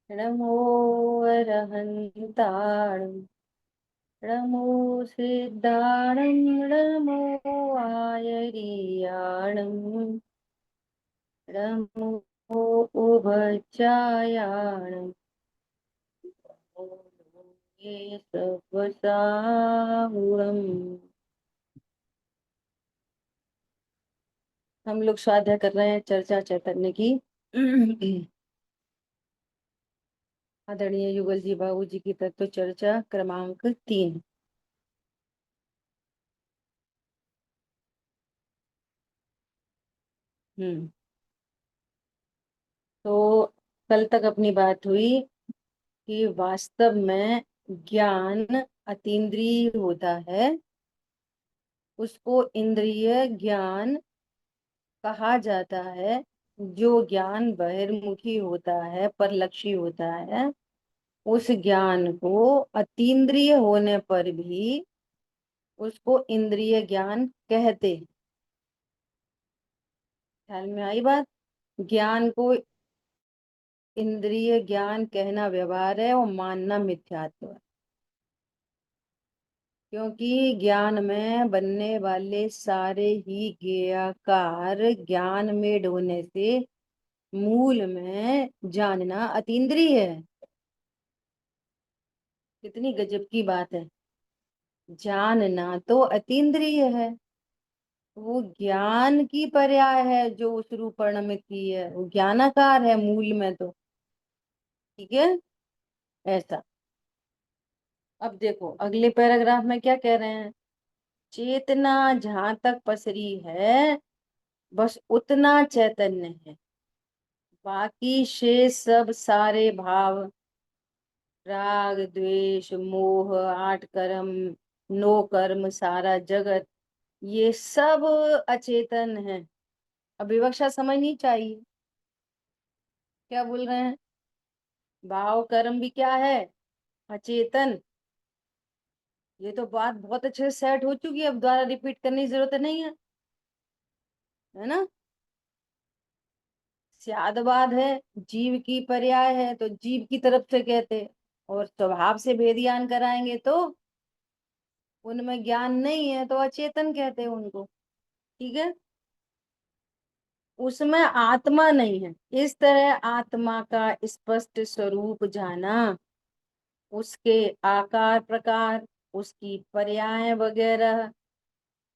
नमो अरहन्ताणं नमो सिद्धाणं नमो आयर्याणं नमो उभचायाणं नमो ये सवसाहुरम्। हम लोग स्वाध्याय कर रहे हैं चर्चा चैतन्य की। आदरणीय युगल जी बाबू जी की तत्व चर्चा क्रमांक 3। हम्म। तो कल तक अपनी बात हुई कि वास्तव में ज्ञान अतीन्द्रिय होता है। उसको इंद्रिय ज्ञान कहा जाता है। जो ज्ञान बहिर्मुखी होता है, परलक्षी होता है, उस ज्ञान को अतीन्द्रिय होने पर भी उसको इंद्रिय ज्ञान कहते हैं। ख्याल में आई बात? ज्ञान को इंद्रिय ज्ञान कहना व्यवहार है और मानना मिथ्यात्व है। क्योंकि ज्ञान में बनने वाले सारे ही ज्ञेयाकार ज्ञान में होने से मूल में जानना अतीन्द्रिय है। कितनी गजब की बात है। जानना तो अतीन्द्रिय है। वो ज्ञान की पर्याय है जो उस रूप परिणमित की है, वो ज्ञानाकार है मूल में तो। ठीक है, ऐसा। अब देखो अगले पैराग्राफ में क्या कह रहे हैं। चेतना जहां तक पसरी है बस उतना चैतन्य है। बाकी शेष सब सारे भाव, राग द्वेष मोह आठ कर्म, नो कर्म, सारा जगत, ये सब अचेतन है। अब विवक्षा समझनी चाहिए। क्या बोल रहे हैं? भाव कर्म भी क्या है? अचेतन। ये तो बात बहुत अच्छे से सेट हो चुकी है, अब दोबारा रिपीट करने की जरूरत नहीं है ना। स्यादवाद है, जीव की पर्याय है तो जीव की तरफ से कहते। और स्वभाव से भेदियान कराएंगे तो उनमें ज्ञान नहीं है तो अचेतन कहते हैं उनको। ठीक है। उसमें आत्मा नहीं है। इस तरह आत्मा का स्पष्ट स्वरूप जाना, उसके आकार प्रकार, उसकी पर्याय वगैरह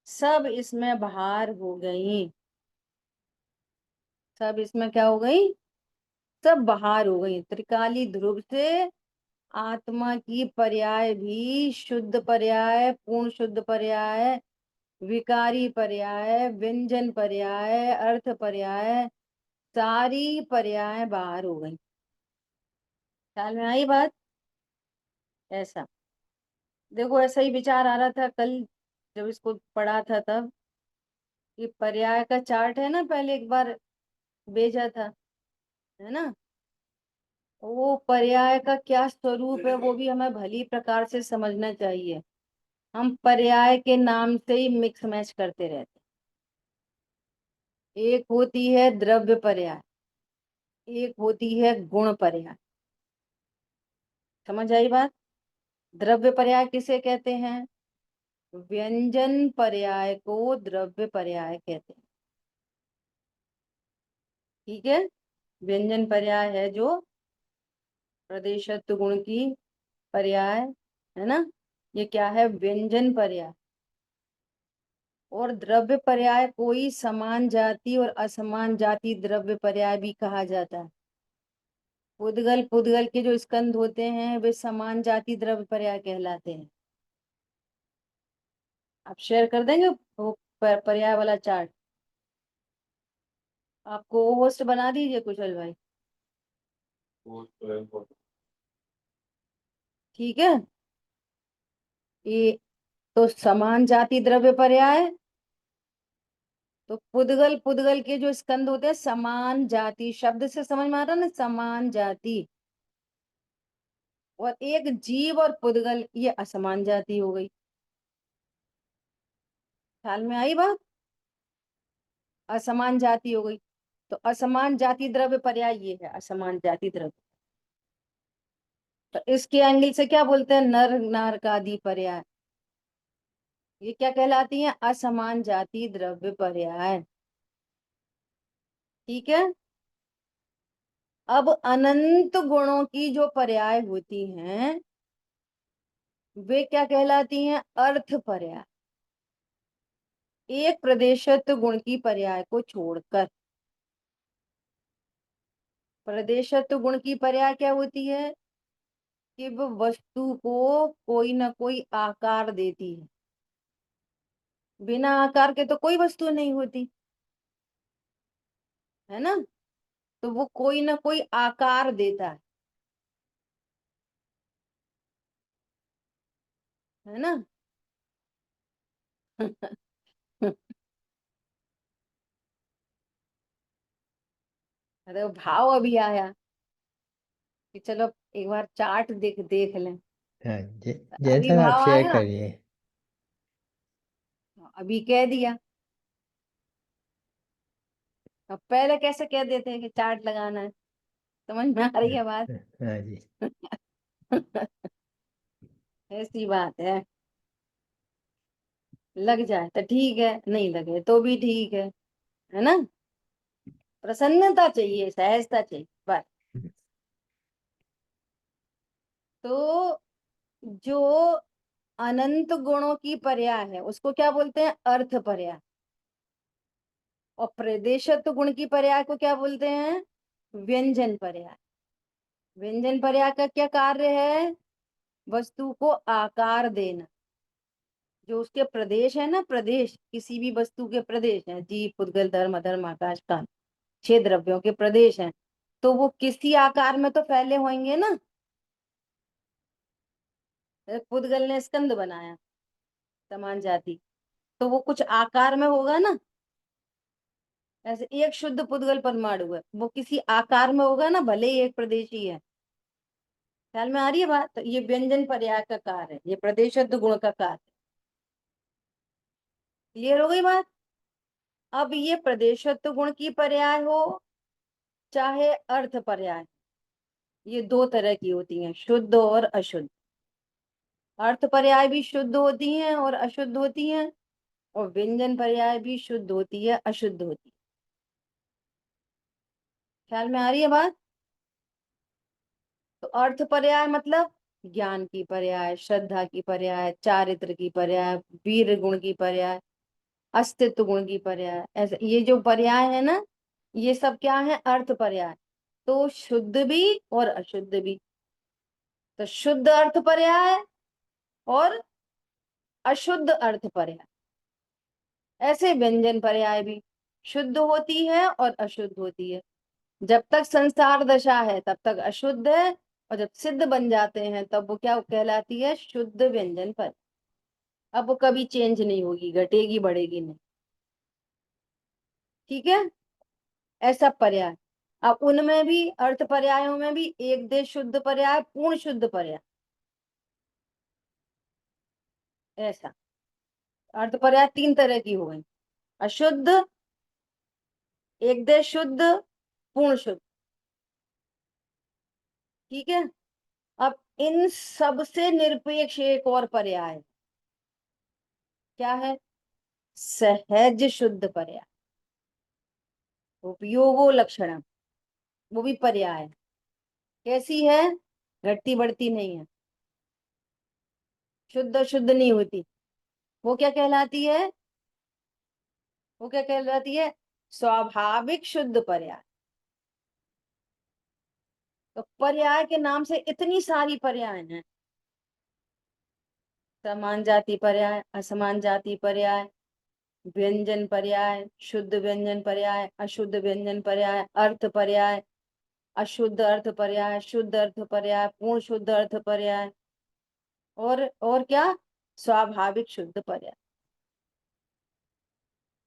सब इसमें बाहर हो गई। सब इसमें क्या हो गई? सब बाहर हो गई। त्रिकाली ध्रुव से आत्मा की पर्याय भी शुद्ध पर्याय, पूर्ण शुद्ध पर्याय, विकारी पर्याय, व्यंजन पर्याय, अर्थ पर्याय, सारी पर्याय बाहर हो गई। ख्याल में आई बात? ऐसा। देखो ऐसा ही विचार आ रहा था कल जब इसको पढ़ा था तब, कि पर्याय का चार्ट है ना, पहले एक बार भेजा था, है ना। वो पर्याय का क्या स्वरूप है वो भी हमें भली प्रकार से समझना चाहिए। हम पर्याय के नाम से ही मिक्स मैच करते रहते। एक होती है द्रव्य पर्याय, एक होती है गुण पर्याय। समझ आई बात? द्रव्य पर्याय किसे कहते हैं? व्यंजन पर्याय को द्रव्य पर्याय कहते हैं। ठीक है। व्यंजन पर्याय है जो प्रदेशत्व गुण की पर्याय, है ना। ये क्या है? व्यंजन पर्याय। और द्रव्य पर्याय कोई समान जाति और असमान जाति द्रव्य पर्याय भी कहा जाता है। पुद्गल पुद्गल के जो स्कंद होते हैं वे समान जाति द्रव्य पर्याय कहलाते हैं। आप शेयर कर देंगे वो पर्याय वाला चार्ट? आपको होस्ट बना दीजिए कुशल भाई। ठीक है। ये तो समान जाति द्रव्य पर्याय, तो पुद्गल पुद्गल के जो स्कंद होते हैं समान जाति, शब्द से समझ में आ रहा ना, समान जाति। और एक जीव और पुद्गल ये असमान जाति हो गई। ख्याल में आई बात? असमान जाति हो गई। तो असमान जाति द्रव्य पर्याय ये है, असमान जाति द्रव्य। तो इसके एंगल से क्या बोलते हैं, नर नारकादि पर्याय। ये क्या कहलाती है, असमान जाति द्रव्य पर्याय। ठीक है। अब अनंत गुणों की जो पर्याय होती हैं वे क्या कहलाती हैं, अर्थ पर्याय। एक प्रदेशत्व गुण की पर्याय को छोड़कर। प्रदेशत्व गुण की पर्याय क्या होती है, कि वो वस्तु को कोई ना कोई आकार देती है। बिना आकार के तो कोई वस्तु नहीं होती, है ना। तो वो कोई ना कोई आकार देता है ना। अरे वो भाव अभी आया कि चलो एक बार चार्ट देख देख लें। हाँ, अभी जैसा आप भाव शेयर आया, करिए। अभी कह दिया। अब पहले कैसे कह देते हैं कि चार्ट लगाना है, समझ में आ रही है बात। हाँ जी। ऐसी बात लग जाए तो ठीक है, नहीं लगे तो भी ठीक है ना। प्रसन्नता चाहिए, सहजता चाहिए बस। तो जो अनंत गुणों की पर्याय है उसको क्या बोलते हैं, अर्थ पर्याय। और प्रदेशत्व गुण की पर्याय को क्या बोलते हैं, व्यंजन पर्याय। व्यंजन पर्याय का क्या कार्य है, वस्तु को आकार देना। जो उसके प्रदेश है ना, प्रदेश किसी भी वस्तु के प्रदेश है, जीव पुद्गल धर्म अधर्म आकाश काल, 6 द्रव्यों के प्रदेश हैं। तो वो किसी आकार में तो फैले होंगे ना। पुद्गल ने स्कंद बनाया, समान जाति, तो वो कुछ आकार में होगा ना। ऐसे एक शुद्ध पुद्गल परमाणु है, वो किसी आकार में होगा ना, भले ही एक प्रदेशी है। ख्याल में आ रही है बात। तो ये व्यंजन पर्याय का कार्य है, ये प्रदेशत्व गुण का कार्य। क्लियर हो गई बात। अब ये प्रदेशत्व गुण की पर्याय हो चाहे अर्थ पर्याय, ये दो तरह की होती हैं, शुद्ध और अशुद्ध। अर्थ पर्याय भी शुद्ध होती हैं और अशुद्ध होती हैं, और व्यंजन पर्याय भी शुद्ध होती है अशुद्ध होती है। ख्याल में आ रही है बात। तो अर्थ पर्याय मतलब ज्ञान की पर्याय, श्रद्धा की पर्याय, चारित्र की पर्याय, वीर गुण की पर्याय, अस्तित्व गुण की पर्याय। ऐसे ये जो पर्याय है ना, ये सब क्या है, अर्थ पर्याय। तो शुद्ध भी और अशुद्ध भी। तो शुद्ध अर्थ पर्याय और अशुद्ध अर्थ पर्याय। ऐसे व्यंजन पर्याय भी शुद्ध होती है और अशुद्ध होती है। जब तक संसार दशा है तब तक अशुद्ध है, और जब सिद्ध बन जाते हैं तब वो क्या कहलाती है, शुद्ध व्यंजन पर। अब वो कभी चेंज नहीं होगी, घटेगी बढ़ेगी नहीं। ठीक है। ऐसा पर्याय। अब उनमें भी अर्थ पर्यायों में भी एक देश शुद्ध पर्याय, पूर्ण शुद्ध पर्याय, ऐसा। अर्थ पर्याय 3 तरह की हो गई, अशुद्ध, एक देश शुद्ध, पूर्ण शुद्ध। ठीक है। अब इन सब से निरपेक्ष एक और पर्याय क्या है, सहज शुद्ध पर्याय। उपयोगो लक्षणम, वो भी पर्याय है। कैसी है, घटती बढ़ती नहीं है, शुद्ध शुद्ध नहीं होती। वो क्या कहलाती है, वो क्या कहलाती है, स्वाभाविक शुद्ध पर्याय। तो पर्याय के नाम से इतनी सारी पर्याय हैं, समान जाति पर्याय, असमान जाति पर्याय, व्यंजन पर्याय, शुद्ध व्यंजन पर्याय, अशुद्ध व्यंजन पर्याय, अर्थ पर्याय, अशुद्ध अर्थ पर्याय, शुद्ध अर्थ पर्याय, पूर्ण शुद्ध अर्थ पर्याय, और क्या, स्वाभाविक शुद्ध पर्याय।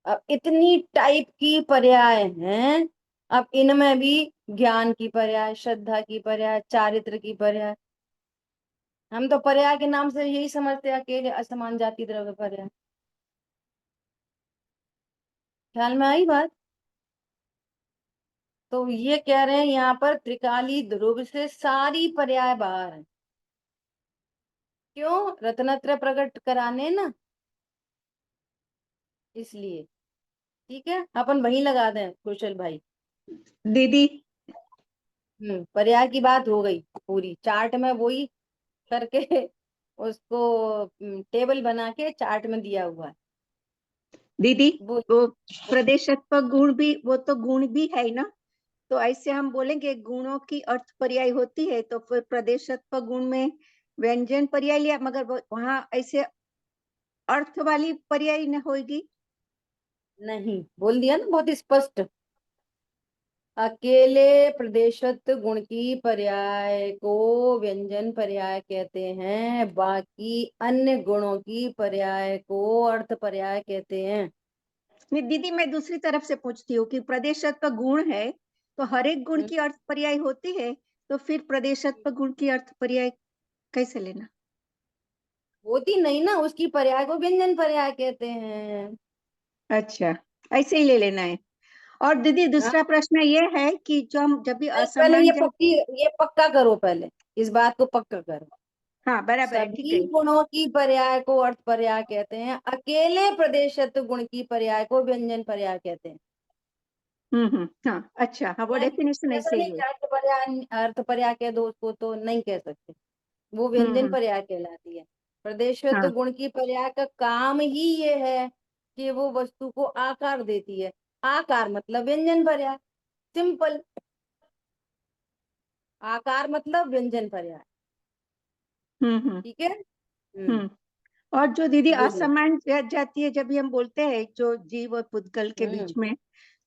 अब इतनी टाइप की पर्याय हैं। अब इनमें भी ज्ञान की पर्याय, श्रद्धा की पर्याय, चारित्र की पर्याय। हम तो पर्याय के नाम से यही समझते हैं अकेले असमान जाति द्रव्य पर्याय। ख्याल में आई बात। तो ये कह रहे हैं यहाँ पर त्रिकाली ध्रुव से सारी पर्याय बाहर है। क्यों? रत्नत्रय प्रकट कराने ना, इसलिए। ठीक है, अपन वहीं लगा दें कुशल भाई। दीदी। पर्याय की बात हो गई पूरी, चार्ट में वही करके उसको टेबल बना के चार्ट में दिया हुआ है दीदी, वो। वो प्रदेशत्व गुण भी, वो तो गुण भी है ना, तो ऐसे हम बोलेंगे गुणों की अर्थ पर्याय होती है, तो फिर प्रदेशत्व गुण में व्यंजन पर्याय लिया, मगर वहां ऐसे अर्थ वाली पर्याय न होगी। नहीं, बोल दिया ना बहुत स्पष्ट। अकेले प्रदेशत्व गुण की पर्याय को व्यंजन पर्याय कहते हैं, बाकी अन्य गुणों की पर्याय को अर्थ पर्याय कहते हैं। नहीं दीदी, मैं दूसरी तरफ से पूछती हूँ कि प्रदेशत्व गुण है, तो हर एक गुण हम्म, की अर्थ पर्याय होती है, तो फिर प्रदेशत्व गुण की अर्थ पर्याय कैसे लेना? होती नहीं ना, उसकी पर्याय को व्यंजन पर्याय कहते हैं। अच्छा, ऐसे ही ले लेना है। और दीदी हाँ, दूसरा प्रश्न ये है कि जो हम जब भी नहीं, पहले असमान ये पक्का करो, पहले इस बात को पक्का करो। हाँ बराबर है, ठीक सभी है। गुणों की पर्याय को अर्थ पर्याय कहते हैं, अकेले प्रदेशत्व गुण की पर्याय को व्यंजन पर्याय कहते हैं। हाँ अच्छा, हाँ वो नहीं, डेफिनेशन ऐसा ऐसे नहीं ही है। कि अर्थ पर्याय कह दो उसको, तो नहीं कह सकते। वो हम्म व्यंजन हम्म पर्याय कहलाती है। प्रदेशत्व हाँ गुण की पर्याय का काम ही ये है कि वो वस्तु को आकार देती है। आकार मतलब व्यंजन पर्याय, सिंपल। आकार मतलब व्यंजन पर्याय। हम्म ठीक है। हम्म और जो दीदी बोलो। असमान जाती है, जब भी हम बोलते हैं जो जीव और पुद्गल के बीच हम्म। में,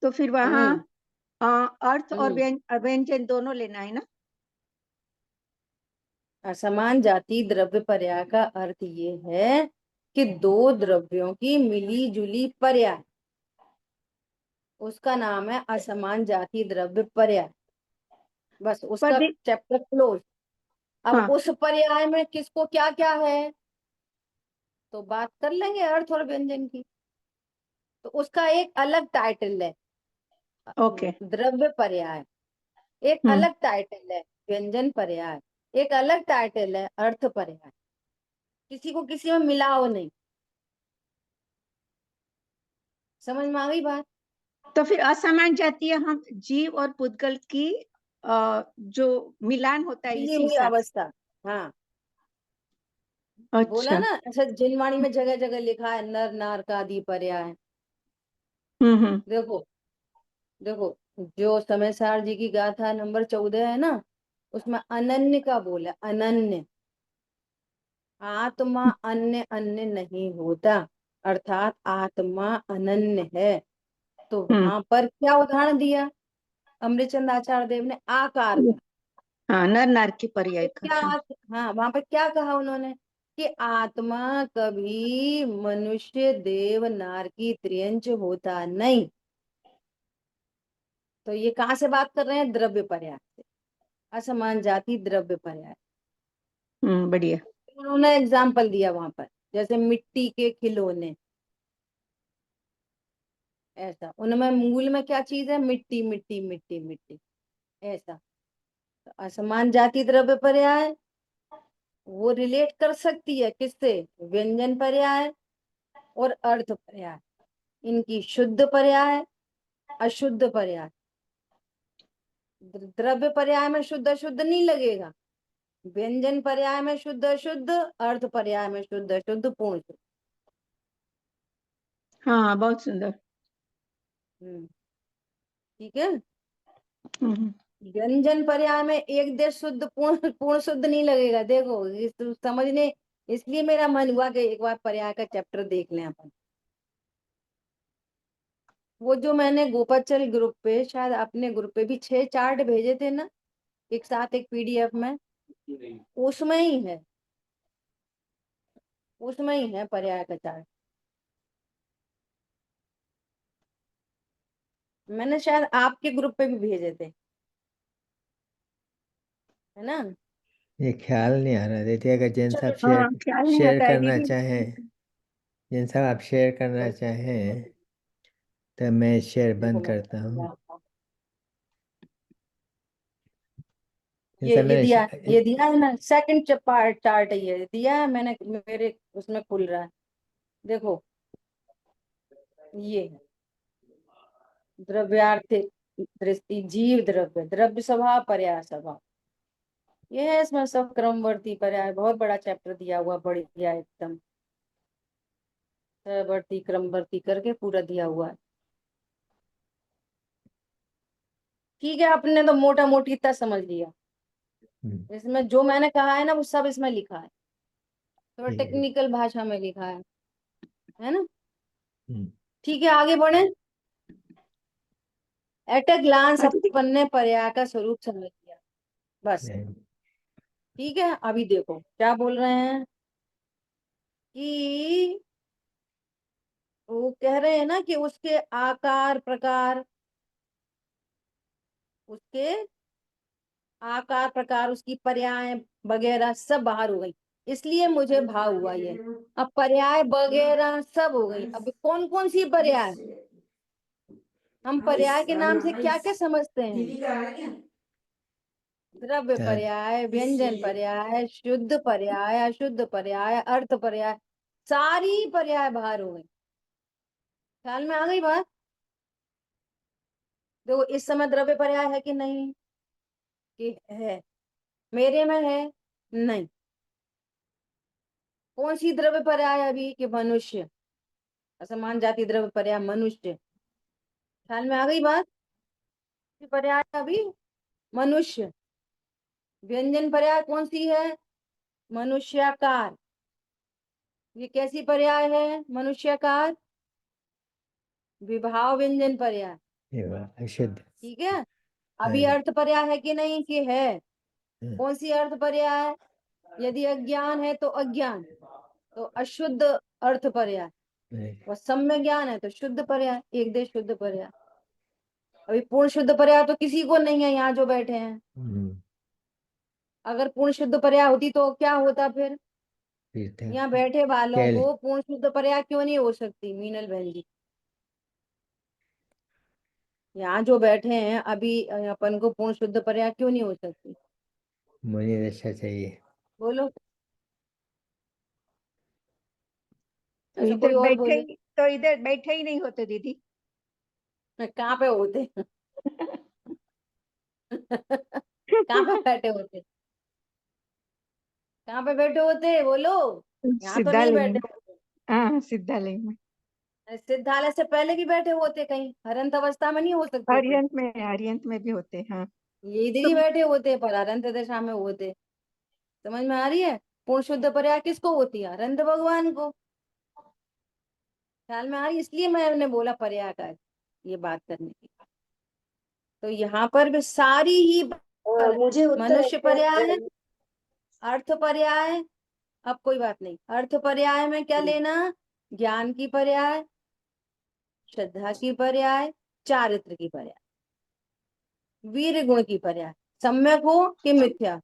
तो फिर वहाँ हम्म। अर्थ और हम्म। व्यंजन दोनों लेना है ना? असमान जाति द्रव्य पर्याय का अर्थ ये है कि दो द्रव्यों की मिली जुली पर्याय, उसका नाम है असमान जाति द्रव्य पर्याय। बस पर उसका चैप्टर क्लोज। अब हाँ, उस पर्याय में किसको क्या क्या है, तो बात कर लेंगे अर्थ और व्यंजन की। तो उसका एक अलग टाइटल है ओके। द्रव्य पर्याय, एक हम्म अलग टाइटल है व्यंजन पर्याय, एक अलग टाइटल है अर्थ पर्याय। किसी को किसी में मिलाओ नहीं। समझ में आ गई बात? तो फिर असमान जातीय हम जीव और पुद्गल की जो मिलान होता है मिली इसी हुई हिसाब से। अवस्था। हाँ, बोला अच्छा। ना, ऐसा जिनवाणी में जगह जगह लिखा है नर नार का आदि पर्याय। हम्म। देखो, देखो, जो समय सार जी की गाथा नंबर 14 है ना, उसमें अनन्य का बोला, अनन्य। आत्मा अन्य अन्य नहीं होता, अर्थात आत्मा अनन्य है। तो हम्म वहां पर क्या उदाहरण दिया अमृतचंद आचार्य देव ने? आकार का। हाँ, नर नार की पर्याय तो का, क्या, हाँ। हाँ, वहां पर क्या कहा उन्होंने कि आत्मा कभी मनुष्य देव नार की त्रियंच होता नहीं। तो ये कहाँ से बात कर रहे हैं? द्रव्य पर्याय से। असमान जाति द्रव्य पर्याय। बढ़िया। उन्होंने एग्जाम्पल दिया वहां पर, जैसे मिट्टी के खिलौने। ऐसा उनमें मूल में क्या चीज है? मिट्टी मिट्टी मिट्टी मिट्टी। ऐसा। तो असमान जाति द्रव्य पर्याय वो रिलेट कर सकती है किससे? व्यंजन पर्याय और अर्थ पर्याय। इनकी शुद्ध पर्याय, अशुद्ध पर्याय। द्रव्य पर्याय में शुद्ध अशुद्ध नहीं लगेगा, व्यंजन पर्याय में शुद्ध अशुद्ध, अर्थ पर्याय में शुद्ध अशुद्ध, पूर्ण शुद्ध। हाँ बहुत सुंदर। हम्म। ठीक है। हम्म व्यंजन पर्याय में एक देश शुद्ध पूर्ण पूर्ण शुद्ध नहीं लगेगा। देखो समझने, इसलिए मेरा मन हुआ कि एक बार पर्याय का चैप्टर देख लें अपन। वो जो मैंने गोपाचल ग्रुप पे, शायद अपने ग्रुप पे भी 6 चार्ट भेजे थे ना, एक साथ एक पीडीएफ में, उसमें ही है, उसमें ही है पर्याय का चार्ट। मैंने शायद आपके ग्रुप पे भी भेजे थे, है ना? ये ख्याल नहीं आ रहा। देखिए, अगर जैन चलो साहब ठीक हाँ, शेयर ख्याल नहीं शेयर आता है करना दीदी। चाहें, जैन साहब आप शेयर करना है। चाहें तो मैं शेयर देखो बंद मैं करता हूँ। जैसा ये मैंने दिया, ये दिया है ना, सेकंड पार्ट चार्ट है, ये दिया है मैंने, मेरे उसमें खुल रहा है, देखो ये है द्रव्यार्थिक दृष्टि, जीव द्रव्य, द्रव्य स्वभाव, पर्याय स्वभाव, ये है इसमें सब क्रमवर्ती पर्याय, बहुत बड़ा चैप्टर दिया हुआ, बढ़िया एकदम वर्ती क्रमवर्ती करके पूरा दिया हुआ है। ठीक है, आपने तो मोटा मोटी इतना समझ लिया, इसमें जो मैंने कहा है ना वो सब इसमें लिखा है, थोड़ा ठीक है। टेक्निकल भाषा में लिखा है ना। हम्म, ठीक है, आगे बढ़े। एट अ ग्लांस हाँ दीदी। अपन ने पर्याय का स्वरूप समझ लिया, बस। नहीं, ठीक है, अभी देखो क्या बोल रहे हैं कि वो कह रहे हैं ना कि उसके आकार प्रकार, उसके आकार प्रकार, उसकी पर्याय वगैरह सब बाहर हो गई, इसलिए मुझे भाव हुआ ये। अब पर्याय वगैरह सब हो गई, अब कौन कौन सी पर्याय, हम पर्याय के नाम से क्या क्या समझते हैं? द्रव्य हाँ, पर्याय, व्यंजन पर्याय, शुद्ध पर्याय, अशुद्ध पर्याय, अर्थ पर्याय, सारी पर्याय बाहर हो गई। ख्याल में आ गई बात? देखो इस समय द्रव्य पर्याय है कि नहीं, कि है, मेरे में है नहीं। कौन सी द्रव्य पर्याय अभी, कि मनुष्य, असमान जाति द्रव्य पर्याय मनुष्य। ख्याल में आ गई बात? पर्याय अभी मनुष्य। व्यंजन पर्याय कौन सी है? मनुष्याकार। ये कैसी पर्याय है मनुष्याकार? विभाव व्यंजन पर्याय। ये बात अशुद्ध। ठीक है, अभी हाँ, अर्थ पर्याय है कि नहीं, कि है? हाँ, कौन सी अर्थ पर्याय? यदि अज्ञान है तो अज्ञान, तो अशुद्ध अर्थ पर्याय, नहीं, और सम्य ज्ञान है तो शुद्ध पर्याय, एक देश शुद्ध पर्याय। अभी पूर्ण शुद्ध पर्याय तो किसी को नहीं है यहाँ जो बैठे हैं। हम्म, अगर पूर्ण शुद्ध पर्याय होती तो क्या होता फिर? फिर था यहाँ बैठे वालों कैल को पूर्ण शुद्ध पर्याय क्यों नहीं हो सकती मीनल बहन जी? यहाँ जो बैठे हैं अभी, अपन को पूर्ण शुद्ध पर्याय क्यों नहीं हो सकती? मुझे अच्छा चाहिए। बोलो। तो अच्छा, इधर कोई और बैठे बोले। ही तो इधर बैठे ही नहीं होते दीदी। कहाँ पे होते? कहाँ पे बैठे होते? कहाँ पे बैठे होते बोलो? यहाँ तो नहीं सिद्धालय बैठे में। होते। हाँ सिद्धालय में। अरे सिद्धालय से पहले भी बैठे होते कहीं, हरंत अवस्था में नहीं हो सकते थे? आर्यंत में भी होते, हाँ। ये इधर तो ही बैठे होते पर हरंत दशा में होते। समझ में आ रही है? पूर्ण शुद्ध पर्याय किसको होती है? हरंत भगवान को। ख्याल में आ रही है? इसलिए मैंने बोला पर्याय का ये बात करने की। तो यहाँ पर भी सारी ही मुझे उत्तर मनुष्य पर्याय है, अर्थ पर्याय, अब कोई बात नहीं, अर्थ पर्याय में क्या लेना? ज्ञान की पर्याय, श्रद्धा की पर्याय, चारित्र की पर्याय, वीर गुण की पर्याय, सम्यक हो कि मिथ्या।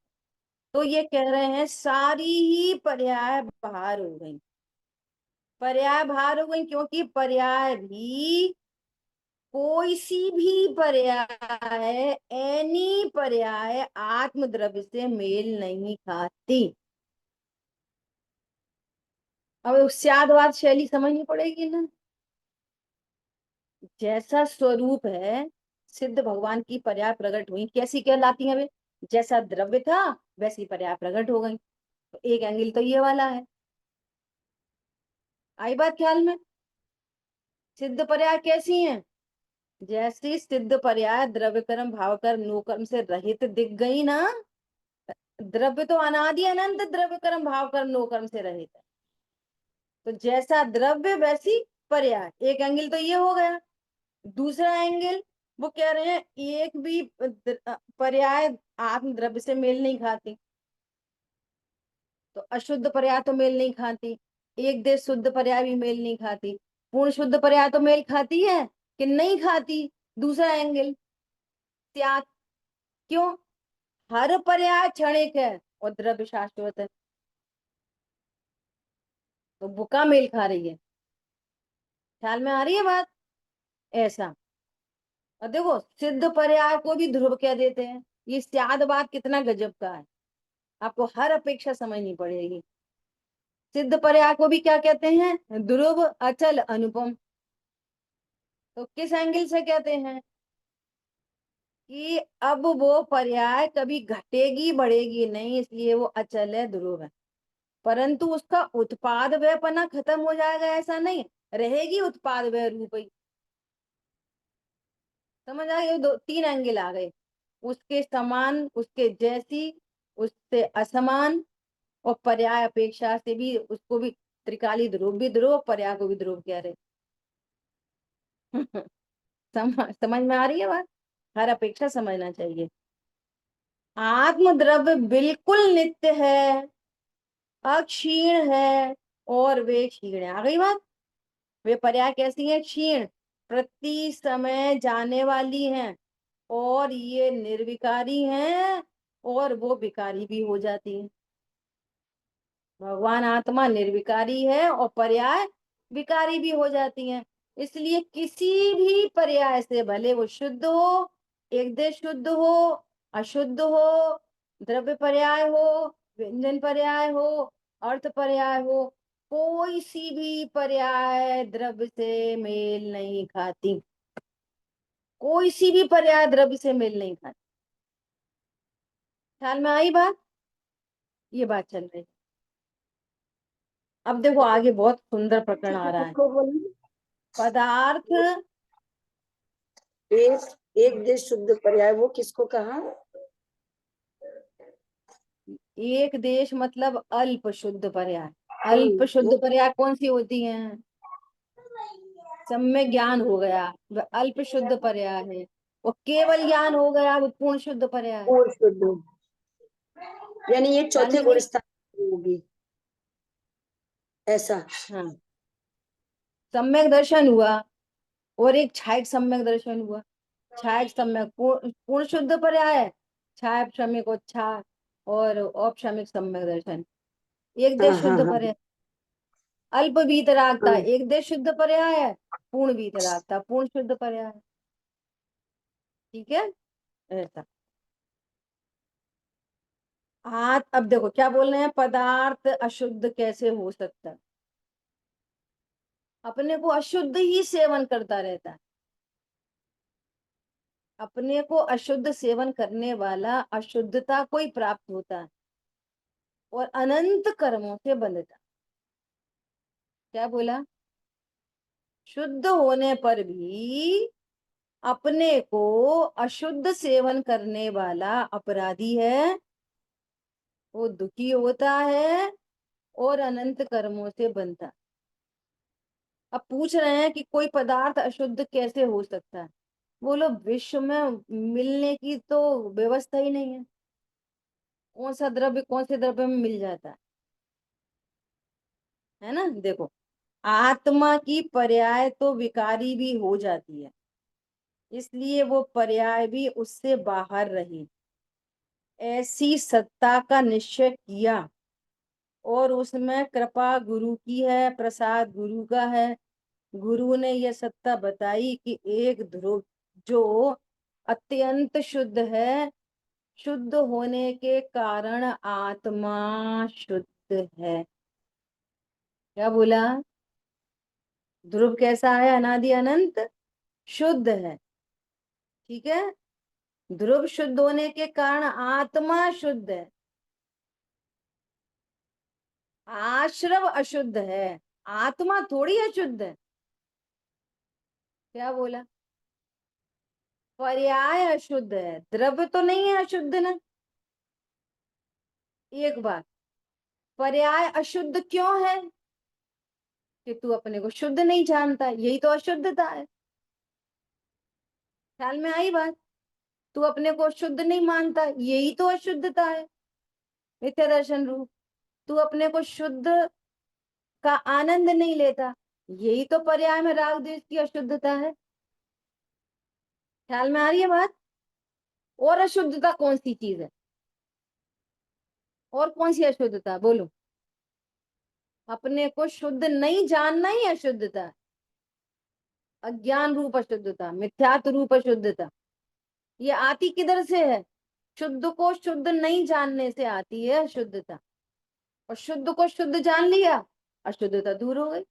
तो ये कह रहे हैं सारी ही पर्याय बाहर हो गई, पर्याय बाहर हो गई, क्योंकि पर्याय भी, कोई सी भी पर्याय, एनी पर्याय आत्म द्रव्य से मेल नहीं खाती। अब स्यादवाद शैली समझनी पड़ेगी ना। जैसा स्वरूप है, सिद्ध भगवान की पर्याय प्रकट हुई, कैसी कहलाती है वे? जैसा द्रव्य था वैसी पर्याय प्रकट हो गई, तो एक एंगल तो ये वाला है। आई बात ख्याल में? सिद्ध पर्याय कैसी हैं? जैसी सिद्ध पर्याय द्रव्य कर्म भाव कर्म नो कर्म से रहित दिख गई ना, द्रव्य तो अनादि अनंत द्रव्य कर्म भाव कर्म नो कर्म से रहित है, तो जैसा द्रव्य वैसी पर्याय, एक एंगल तो ये हो गया। दूसरा एंगल, वो कह रहे हैं एक भी पर्याय आत्म द्रव्य से मेल नहीं खाती, तो अशुद्ध पर्याय तो मेल नहीं खाती, एक देश शुद्ध पर्याय भी मेल नहीं खाती, पूर्ण शुद्ध पर्याय तो मेल खाती है कि नहीं खाती? दूसरा एंगल त्याग, क्यों? हर पर्याय क्षणिक है और द्रव्य शाश्वत है, तो बुका मेल खा रही है। ख्याल में आ रही है बात? ऐसा। और देखो सिद्ध पर्याय को भी ध्रुव कह देते हैं, ये स्याद बात कितना गजब का है, आपको हर अपेक्षा समझनी पड़ेगी। सिद्ध पर्याय को भी क्या कहते हैं? ध्रुव, अचल, अनुपम। तो किस एंगल से कहते हैं कि अब वो पर्याय कभी घटेगी बढ़ेगी नहीं, इसलिए वो अचल है, ध्रुव है। परंतु उसका उत्पाद व्ययपना खत्म हो जाएगा ऐसा नहीं, रहेगी उत्पाद व्यय रूप ही। समझ आ गए? दो तीन एंगल आ गए, उसके समान, उसके जैसी, उससे असमान, और पर्याय अपेक्षा से भी, उसको भी त्रिकाली ध्रुव भी ध्रुव, पर्याय को भी ध्रुव कह रहे। समझ में आ रही है बात? हर अपेक्षा समझना चाहिए। आत्म द्रव्य बिल्कुल नित्य है, अक्षीण है, और वे क्षीण है। आ गई बात? वे पर्याय कैसी है? क्षीण, प्रति समय जाने वाली हैं, और ये निर्विकारी हैं, और वो विकारी भी हो जाती है। भगवान आत्मा निर्विकारी है और पर्याय विकारी भी हो जाती हैं। इसलिए किसी भी पर्याय से, भले वो शुद्ध हो, एक देश शुद्ध हो, अशुद्ध हो, द्रव्य पर्याय हो, व्यंजन पर्याय हो, अर्थ पर्याय हो, कोई सी भी पर्याय द्रव्य से मेल नहीं खाती। कोई सी भी पर्याय द्रव्य से मेल नहीं खाती। ख्याल में आई बात? ये बात चल रही है। अब देखो आगे बहुत सुंदर प्रकरण आ रहा है। किसको बोली? पदार्थ, एक एक देश शुद्ध पर्याय, वो किसको कहा? एक देश मतलब अल्प शुद्ध पर्याय। अल्प शुद्ध वो पर्याय कौन सी होती हैं? सम्यक ज्ञान हो गया, वह अल्प शुद्ध पर्याय है। और केवल ज्ञान हो गया, वो पूर्ण शुद्ध पर्याय है। पूर्ण शुद्ध, यानी ये ख्याल चौथे में गुण नहीं? स्थान की होगी, ऐसा। हाँ, सम्यक दर्शन हुआ, और एक छायक सम्यक दर्शन हुआ। छायक सम्यक पूर्ण शुद्ध पर्याय है, छायक श्रमिक अच्छा, और औपश्रमिक सम्यक दर्शन। एक हाँ देश हाँ शुद्ध हाँ पर्याय। अल्प वीतरागता हाँ। एक देश शुद्ध पर्याय है, पूर्ण वीतरागता पूर्ण शुद्ध पर्याय है। ठीक है, ऐसा। हाँ, अब देखो क्या बोल रहे हैं, पदार्थ अशुद्ध कैसे हो सकता है? अपने को अशुद्ध ही सेवन करता रहता है। अपने को अशुद्ध सेवन करने वाला अशुद्धता को ही प्राप्त होता है, और अनंत कर्मों से बंधता। क्या बोला? शुद्ध होने पर भी अपने को अशुद्ध सेवन करने वाला अपराधी है, वो दुखी होता है, और अनंत कर्मों से बनता। अब पूछ रहे हैं कि कोई पदार्थ अशुद्ध कैसे हो सकता है? बोलो, विश्व में मिलने की तो व्यवस्था ही नहीं है। कौन सा द्रव्य कौन से द्रव्य में मिल जाता है ना? देखो, आत्मा की पर्याय तो विकारी भी हो जाती है, इसलिए वो पर्याय भी उससे बाहर रही, ऐसी सत्ता का निश्चय किया, और उसमें कृपा गुरु की है, प्रसाद गुरु का है। गुरु ने यह सत्ता बताई कि एक ध्रुव जो अत्यंत शुद्ध है, शुद्ध होने के कारण आत्मा शुद्ध है। क्या बोला? ध्रुव कैसा है? अनादि अनंत शुद्ध है। ठीक है, ध्रुव शुद्ध होने के कारण आत्मा शुद्ध है, आश्रव अशुद्ध है, आत्मा थोड़ी अशुद्ध है। क्या बोला? पर्याय अशुद्ध है, द्रव्य तो नहीं है अशुद्ध ना। एक बात, पर्याय अशुद्ध क्यों है? कि तू अपने को शुद्ध नहीं जानता, यही तो अशुद्धता है। ख्याल में आई बात? तू अपने को शुद्ध नहीं मानता, यही तो अशुद्धता है, मिथ्या दर्शन रूप। तू अपने को शुद्ध का आनंद नहीं लेता, यही तो पर्याय में राग द्वेष की अशुद्धता है। ख्याल में आ रही है बात? और अशुद्धता कौन सी चीज है? और कौन सी अशुद्धता? बोलो। अपने को शुद्ध नहीं जानना ही अशुद्धता है। अज्ञान रूप अशुद्धता, मिथ्यात्व रूप अशुद्धता, ये आती किधर से है? शुद्ध को शुद्ध नहीं जानने से आती है अशुद्धता, और शुद्ध को शुद्ध जान लिया, अशुद्धता दूर हो गई।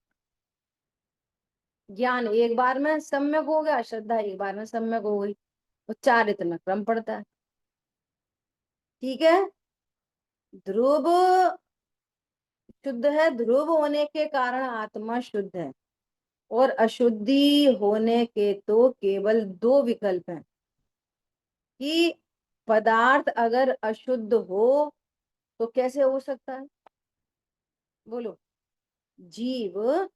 ज्ञान एक बार में सम्यक हो गया, श्रद्धा एक बार में सम्यक हो गई। उच्चारित में क्रम पड़ता है। ठीक है। ध्रुव शुद्ध है, ध्रुव होने के कारण आत्मा शुद्ध है, और अशुद्धि होने के तो केवल दो विकल्प हैं कि पदार्थ अगर अशुद्ध हो तो कैसे हो सकता है? बोलो। जीव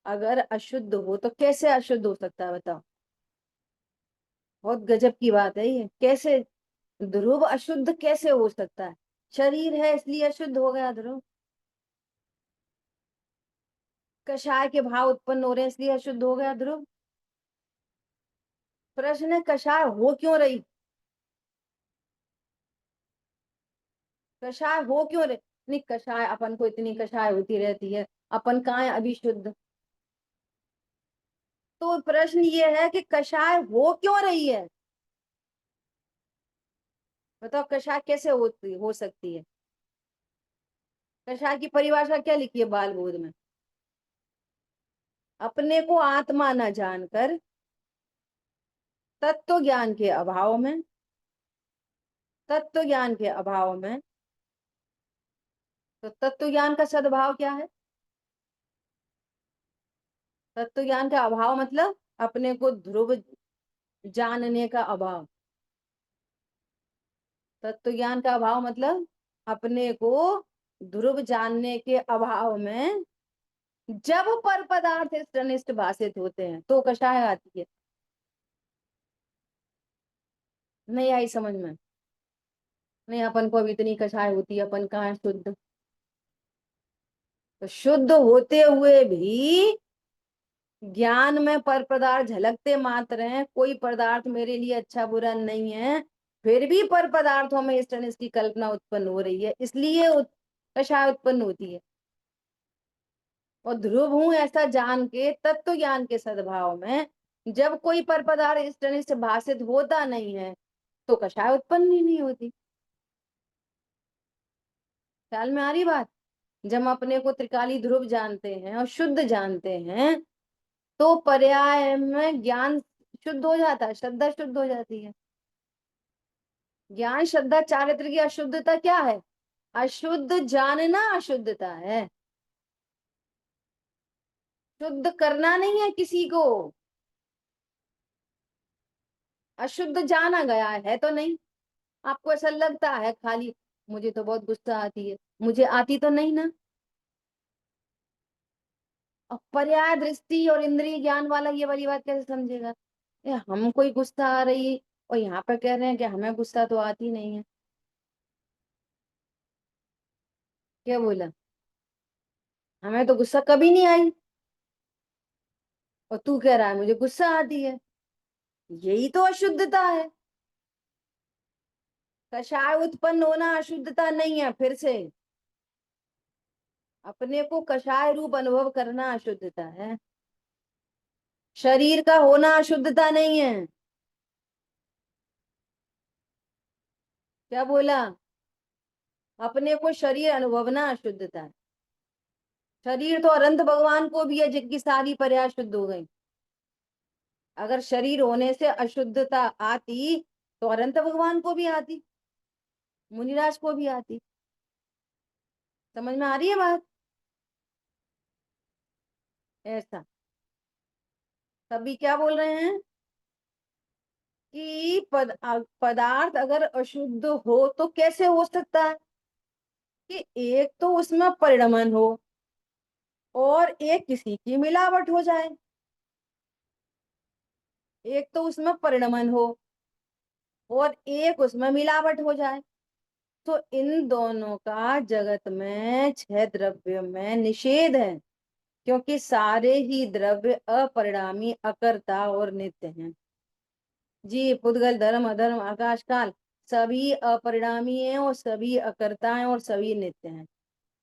अगर अशुद्ध हो तो कैसे अशुद्ध हो सकता है? बताओ। बहुत गजब की बात है ये। कैसे ध्रुव अशुद्ध कैसे हो सकता है? शरीर है इसलिए अशुद्ध हो गया ध्रुव। कषाय के भाव उत्पन्न हो रहे हैं इसलिए अशुद्ध हो गया ध्रुव। प्रश्न है कषाय हो क्यों रही? कषाय हो क्यों रही? नहीं, कषाय अपन को इतनी कषाय होती रहती है, अपन कहाँ है अभी शुद्ध? तो प्रश्न ये है कि कषाय हो क्यों रही है? बताओ कषाय कैसे हो सकती है? कषाय की परिभाषा क्या लिखी है बाल बोध में? अपने को आत्मा न जानकर तत्व ज्ञान के अभाव में, तत्व ज्ञान के अभाव में, तो तत्व ज्ञान का सद्भाव क्या है? तत्व ज्ञान का अभाव मतलब अपने को ध्रुव जानने का अभाव। तत्व ज्ञान का अभाव मतलब अपने को ध्रुव जानने के अभाव में जब पर पदार्थ अनिष्ट भाषित होते हैं तो कषाय आती है। नहीं आई समझ में? नहीं, अपन को अभी इतनी कषाय होती है, अपन कहाँ है शुद्ध? तो शुद्ध होते हुए भी ज्ञान में पर पदार्थ झलकते मात्र हैं, कोई पदार्थ मेरे लिए अच्छा बुरा नहीं है, फिर भी पर पदार्थों में इष्ट अनिष्ट की कल्पना उत्पन्न हो रही है, इसलिए कषाय उत्पन्न होती है। और ध्रुव हूं ऐसा जान के तत्व ज्ञान के सद्भाव में जब कोई पर पदार्थ इष्ट अनिष्ट भाषित होता नहीं है तो कषाय उत्पन्न ही नहीं होती। ख्याल में आ रही बात? जब हम अपने को त्रिकाली ध्रुव जानते हैं और शुद्ध जानते हैं तो पर्याय में ज्ञान शुद्ध हो जाता है, श्रद्धा शुद्ध हो जाती है। ज्ञान श्रद्धा चारित्र की अशुद्धता क्या है? अशुद्ध जानना अशुद्धता है। शुद्ध करना नहीं है किसी को। अशुद्ध जाना गया है तो नहीं। आपको ऐसा लगता है खाली मुझे तो बहुत गुस्सा आती है, मुझे आती तो नहीं ना। अब पर्याय दृष्टि और इंद्रिय ज्ञान वाला ये वाली बात कैसे समझेगा? हम कोई गुस्सा आ रही है और यहाँ पर कह रहे हैं कि हमें गुस्सा तो आती नहीं है। क्या बोला? हमें तो गुस्सा कभी नहीं आई, और तू कह रहा है मुझे गुस्सा आती है। यही तो अशुद्धता है। कषाय उत्पन्न होना अशुद्धता नहीं है। फिर से अपने को कषाय रूप अनुभव करना अशुद्धता है। शरीर का होना अशुद्धता नहीं है। क्या बोला? अपने को शरीर अनुभवना अशुद्धता है। शरीर तो अनंत भगवान को भी है जिनकी सारी पर्याय शुद्ध हो गई। अगर शरीर होने से अशुद्धता आती तो अनंत भगवान को भी आती, मुनिराज को भी आती। समझ में आ रही है बात? ऐसा तभी क्या बोल रहे हैं कि पदार्थ अगर अशुद्ध हो तो कैसे हो सकता है कि एक तो उसमें परिणमन हो और एक किसी की मिलावट हो जाए। एक तो उसमें परिणमन हो और एक उसमें मिलावट हो जाए, तो इन दोनों का जगत में छह द्रव्य में निषेध है, क्योंकि सारे ही द्रव्य अपरिणामी अकर्ता और नित्य हैं। जी, पुद्गल धर्म अधर्म आकाश काल सभी अपरिणामी हैं और सभी अकर्ता हैं और सभी नित्य हैं।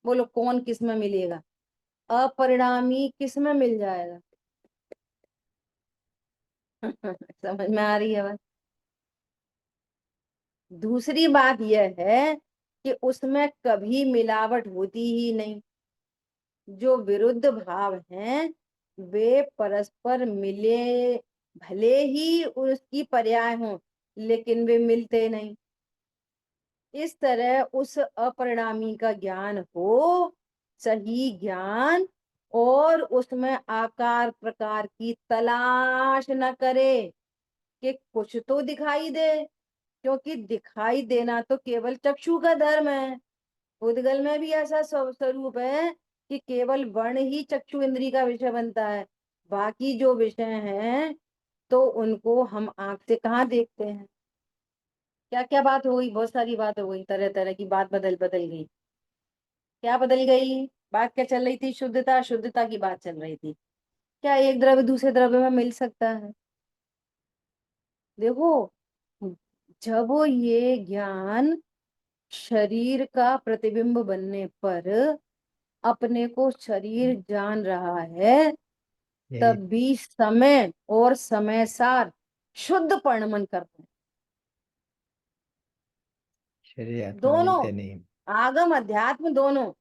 बोलो कौन किस में मिलेगा? अपरिणामी किस में मिल जाएगा? समझ में आ रही है बात? दूसरी बात यह है कि उसमें कभी मिलावट होती ही नहीं। जो विरुद्ध भाव हैं वे परस्पर मिले, भले ही उसकी पर्याय हों, लेकिन वे मिलते नहीं। इस तरह उस अपरिणामी का ज्ञान हो, सही ज्ञान, और उसमें आकार प्रकार की तलाश न करे कि कुछ तो दिखाई दे, क्योंकि दिखाई देना तो केवल चक्षु का धर्म है। उद्गल में भी ऐसा स्वरूप है कि केवल वर्ण ही चक्षु इंद्री का विषय बनता है। बाकी जो विषय हैं तो उनको हम आंख से कहाँ देखते हैं। क्या क्या बात हो गई, बहुत सारी बात हो गई, तरह तरह की बात बदल बदल गई। क्या बदल गई? बात क्या चल रही थी? शुद्धता, शुद्धता की बात चल रही थी। क्या एक द्रव्य दूसरे द्रव्य में मिल सकता है? देखो, जब ये ज्ञान शरीर का प्रतिबिंब बनने पर अपने को शरीर जान रहा है, यही तब भी समय और समय सार शुद्ध परिणमन करते हैं। शरीर आत्मा दोनों, मिलते नहीं। आगम अध्यात्म दोनों।